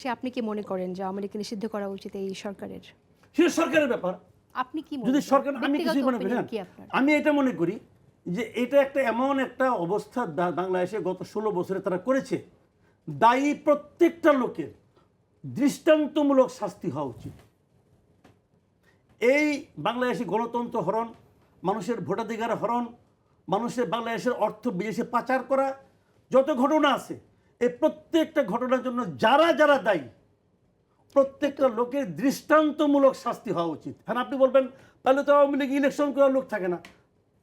আপনি কি মনে করেন যে আওয়ামী লীগকে নিষিদ্ধ করা উচিত এই সরকারের? সেটা সরকারের ব্যাপার। আপনি কি মনে যদি করেন? সরকার, আমি ব্যক্তিগত কিছু মনে করি opinion না, কি আপনার? আমি এটা মনে করি যে এটা একটা এমন একটা অবস্থা বাংলাদেশে গত 16 বছরে তারা করেছে, দায়ী প্রত্যেকটা লোকের দৃষ্টান্তমূলক শাস্তি হওয়া উচিত। এই বাংলাদেশি গণতন্ত্র হরণ, মানুষের ভোটাধিকার হরণ, মানুষের বাংলাদেশের অর্থ বিদেশে পাচার করা, যত ঘটনা আছে এই প্রত্যেকটা ঘটনার জন্য যারা যারা দায়ী প্রত্যেকটা লোকের দৃষ্টান্তমূলক শাস্তি হওয়া উচিত। হ্যাঁ, আপনি বলবেন তাহলে তো আওয়ামী লীগ ইলেকশন করার লোক থাকে না।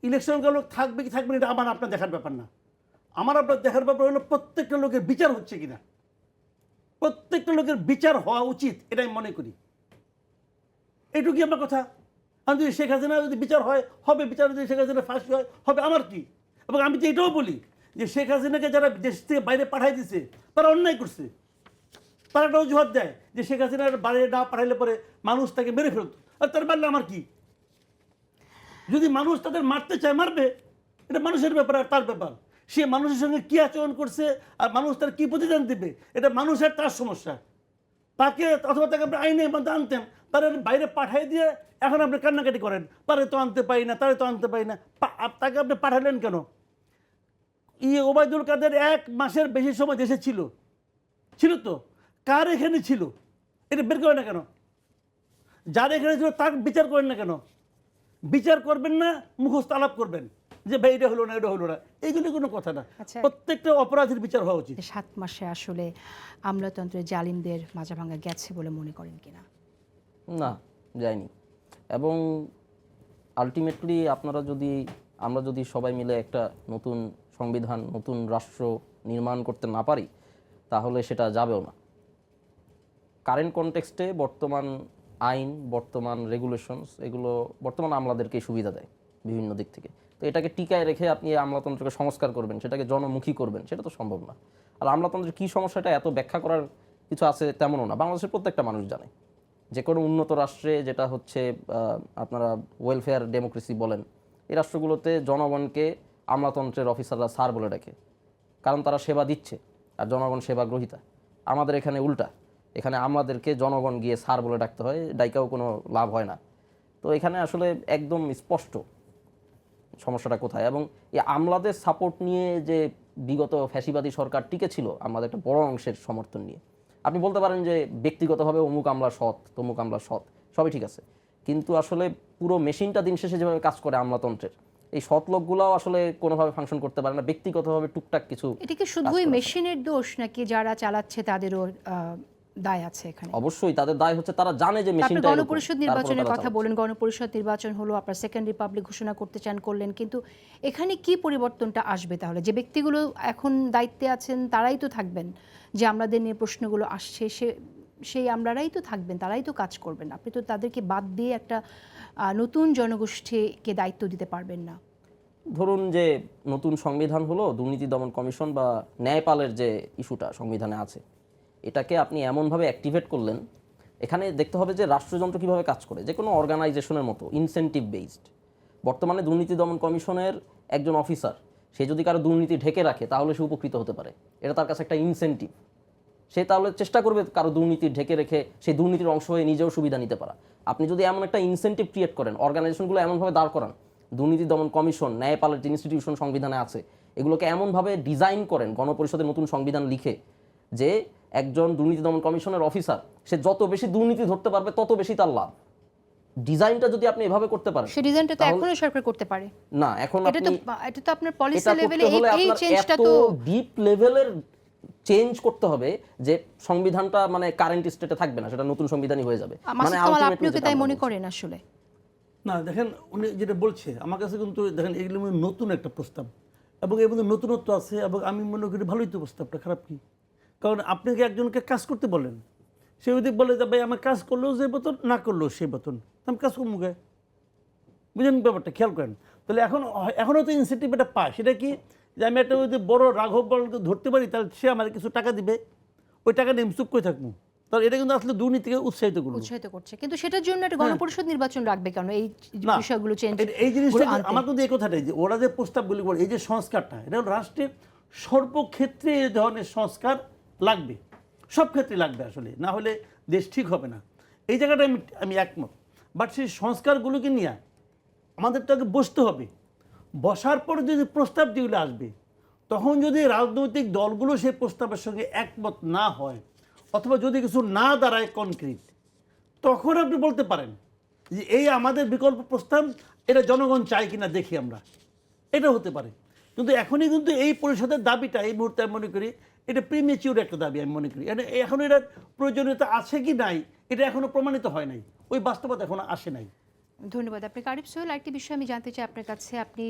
ইলেকশন করার লোক থাকবে কি থাকবে না এটা আমার আপনার দেখার ব্যাপার না। আমার আপনার দেখার ব্যাপার হলো প্রত্যেকটা লোকের বিচার হচ্ছে কিনা, প্রত্যেকটা লোকের বিচার হওয়া উচিত, এটাই মনে করি। এইটুকুই আমার কথা। আমি যদি শেখ হাসিনা যদি বিচার হয় হবে, বিচার যদি শেখ হাসিনা ফাঁসি হয় হবে, আমার কি? এবং আমি তো এটাও বলি যে শেখ হাসিনাকে যারা দেশ থেকে বাইরে পাঠাই দিছে তারা অন্যায় করছে। তারা একটা অজুহাত দেয় যে শেখ হাসিনার বাইরে না পাঠাইলে পরে মানুষ তাকে মেরে ফেলত, আর তার মারলে আমার কি? যদি মানুষ তাদের মারতে চায় মারবে, এটা মানুষের ব্যাপার আর তার ব্যাপার। সে মানুষের সঙ্গে কি আচরণ করছে আর মানুষ তার কি প্রতিদান দেবে এটা মানুষের তার সমস্যা। তাকে অথবা তাকে আপনি আইনের মধ্যে আনতেন, তারা বাইরে পাঠাই দিয়ে এখন আপনি কান্নাকাটি করেন তারে তো আনতে পারি না, তারে তো আনতে পারি না। তাকে আপনি পাঠালেন কেন? ওবায়দুল কাদের 1 মাসের বেশি সময় দেশে ছিল তো, কার এখানে ছিল এটা বের করেন না কেন? যার এখানে ছিল তার বিচার করেন না কেন? বিচার করবেন না, মুখস্থ আলাপ করবেন যে ভাই এটা হলো না, এটা হলো না, এইগুলি কোনো কথা না। প্রত্যেকটা অপরাধের বিচার হওয়া উচিত। 7 মাসে আসলে আমলাতন্ত্রের জালিমদের মাজা ভাঙা গেছে বলে মনে করেন কিনা? না, যায়নি। এবং আলটিমেটলি আমরা যদি সবাই মিলে একটা নতুন সংবিধান, নতুন রাষ্ট্র নির্মাণ করতে না পারি তাহলে সেটা যাবেও না। কারেন্ট কনটেক্সটে বর্তমান আইন, বর্তমান রেগুলেশনস, এগুলো বর্তমান আমলাদেরকে সুবিধা দেয় বিভিন্ন দিক থেকে। তো এটাকে টিকায় রেখে আপনি আমলাতন্ত্রকে সংস্কার করবেন, সেটাকে জনমুখী করবেন, সেটা তো সম্ভব না। আর আমলাতন্ত্রের কী সমস্যাটা এত ব্যাখ্যা করার কিছু আছে তেমনও না। বাংলাদেশের প্রত্যেকটা মানুষ জানে যে কোনো উন্নত রাষ্ট্রে, যেটা হচ্ছে আপনারা ওয়েলফেয়ার ডেমোক্রেসি বলেন, এই রাষ্ট্রগুলোতে জনগণকে আমলাতন্ত্রের অফিসাররা স্যার বলে ডাকে, কারণ তারা সেবা দিচ্ছে আর জনগণ সেবা গ্রহীতা। আমাদের এখানে উল্টা, এখানে আমাদেরকে জনগণ গিয়ে স্যার বলে ডাকতে হয়, ডাইকাও কোনো লাভ হয় না। তো এখানে আসলে একদম স্পষ্ট সমস্যাটা কোথায়। এবং এই আমলাদের সাপোর্ট নিয়ে যে বিগত ফ্যাসিবাদী সরকার টিকে ছিল আমাদের একটা বড় অংশের সমর্থন নিয়ে, আপনি বলতে পারেন যে ব্যক্তিগতভাবে অমুক আমলা সৎ, তমুক আমলা সৎ, সবই ঠিক আছে, কিন্তু আসলে পুরো মেশিনটা দিন শেষে যেভাবে কাজ করে আমলাতন্ত্রের, এই সৎ লোকগুলাও আসলে কোনোভাবে ফাংশন করতে পারে না, ব্যক্তিগতভাবে টুকটাক কিছু। এটা কি শুধুই মেশিনের দোষ নাকি যারা চালাচ্ছে তাদেরও দায় আছে এখানে? অবশ্যই তাদের দায় হচ্ছে, তারা জানে যে মেশিনটা। গণপরিষদ নির্বাচনের কথা বলেন, গণপরিষদ নির্বাচন হলো, আপনার সেকেন্ড রিপাবলিক ঘোষণা করতে চান, করলেন, কিন্তু এখানে কি পরিবর্তনটা আসবে তাহলে? যে ব্যক্তিগুলো এখন দায়িত্বে আছেন তারাই তো থাকবেন, যে আমলাদের নিয়ে প্রশ্নগুলো আসছে সেই আমলারাই তো থাকবেন, তারাই তো কাজ করবেন। আপনি তো তাদেরকে বাদ দিয়ে একটা নতুন জনগোষ্ঠীকে দায়িত্ব দিতে পারবেন না। ধরুন যে নতুন সংবিধান হলো, দুর্নীতি দমন কমিশন বা ন্যায়পালের যে ইস্যুটা সংবিধানে আছে, এটাকে আপনি এমনভাবে অ্যাক্টিভেট করলেন, এখানে দেখতে হবে যে রাষ্ট্রযন্ত্র কীভাবে কাজ করে, যে কোনো অর্গানাইজেশনের মতো ইনসেন্টিভ বেসড। বর্তমানে দুর্নীতি দমন কমিশনের একজন অফিসার, সে যদি কারো দুর্নীতি ঢেকে রাখে তাহলে সে উপকৃত হতে পারে, এটা তার কাছে একটা ইনসেন্টিভ। সে তাহলে চেষ্টা করবে কারো দুর্নীতি ঢেকে রেখে সেই দুর্নীতির অংশ হয়ে নিজেও সুবিধা নিতে পারা। আপনি যদি এমন একটা ইনসেন্টিভ ক্রিয়েট করেন, অর্গানাইজেশনগুলো এমনভাবে দাঁড় করান, দুর্নীতি দমন কমিশন, ন্যায়পালের যে ইনস্টিটিউশন সংবিধানে আছে, এগুলোকে এমনভাবে ডিজাইন করেন গণপরিষদের নতুন সংবিধান লিখে, যে একজন দুর্নীতি দমন কমিশনের অফিসার সে যত বেশি দুর্নীতি ধরতে পারবে তত বেশি তার লাভ। ডিজাইনটা যদি আপনি এভাবে করতে পারেন, সেই ডিজাইনটা তো এখনো সরকার করতে পারে না। এখন এটা তো আপনার পলিসি লেভেলে এই চেঞ্জটা তো ডিপ লেভেলের চেঞ্জ করতে হবে, যে সংবিধানটা মানে কারেন্ট স্টেটে থাকবে না, সেটা নতুন সংবিধানই হয়ে যাবে। মানে আপনিও কি তাই মনে করেন? আসলে না, দেখেন উনি যেটা বলছে আমার কাছে কিন্তু দেখেন এগুলো নতুন একটা প্রস্তাব, এবং এর মধ্যে নতুনত্ব আছে, এবং আমি মনে করি ভালোই তো প্রস্তাবটা, খারাপ কি? কারণ আপনাকে একজনকে কাজ করতে বলেন, সে যদি বলে যে ভাই আমার কাজ করলেও যে বেতন, না করলেও সেই বেতন, আমি কাজ করবো মুখে, বুঝলেন ব্যাপারটা? খেয়াল করেন। তাহলে এখনও তো ইনসেন্টিভ এটা পায়, সেটা কি যে আমি একটা যদি বড় রাঘব বলকে ধরতে পারি তাহলে সে আমার কিছু টাকা দিবে, ওই টাকা নিয়ে চুপ করে থাকবো, তাহলে এটা কিন্তু আসলে দুর্নীতিকে উৎসাহিত করছে। কিন্তু সেটার জন্য একটা গণপরিষদ নির্বাচন রাখবে কেন? এই বিষয়গুলো চেঞ্জ, এই জিনিসটা আমার কিন্তু এই কথাটাই যে ওরা যে প্রস্তাবগুলি বলে, এই যে সংস্কারটা, এটা হলো রাষ্ট্রের সর্বক্ষেত্রে এই ধরনের সংস্কার লাগবে। সব ক্ষেত্রে লাগবে আসলে, না হলে দেশ ঠিক হবে না। এই জায়গাটা আমি একমত। বাট সেই সংস্কারগুলোকে নিয়ে আমাদের তো আগে বসতে হবে। বসার পর যদি প্রস্তাব যেগুলো আসবে, তখন যদি রাজনৈতিক দলগুলো সেই প্রস্তাবের সঙ্গে একমত না হয়, অথবা যদি কিছু না দাঁড়ায় কনক্রিট, তখন আপনি বলতে পারেন যে এই আমাদের বিকল্প প্রস্তাব, এটা জনগণ চায় কিনা দেখি আমরা, এটা হতে পারে। কিন্তু এখনই কিন্তু এই পরিষদের দাবিটা এই মুহূর্তে আমি মনে করি এটা প্রিমেচিউর একটা দাবি আমি মনে করি। এখন এটার প্রয়োজনীয়তা আছে কি নাই এটা এখনো প্রমাণিত হয় নাই, ওই বাস্তবতা এখনো আসে নাই। ধন্যবাদ আপনাকে। আরিফ সোহেল, একটি বিষয় আমি জানতে চাই আপনার কাছে। আপনি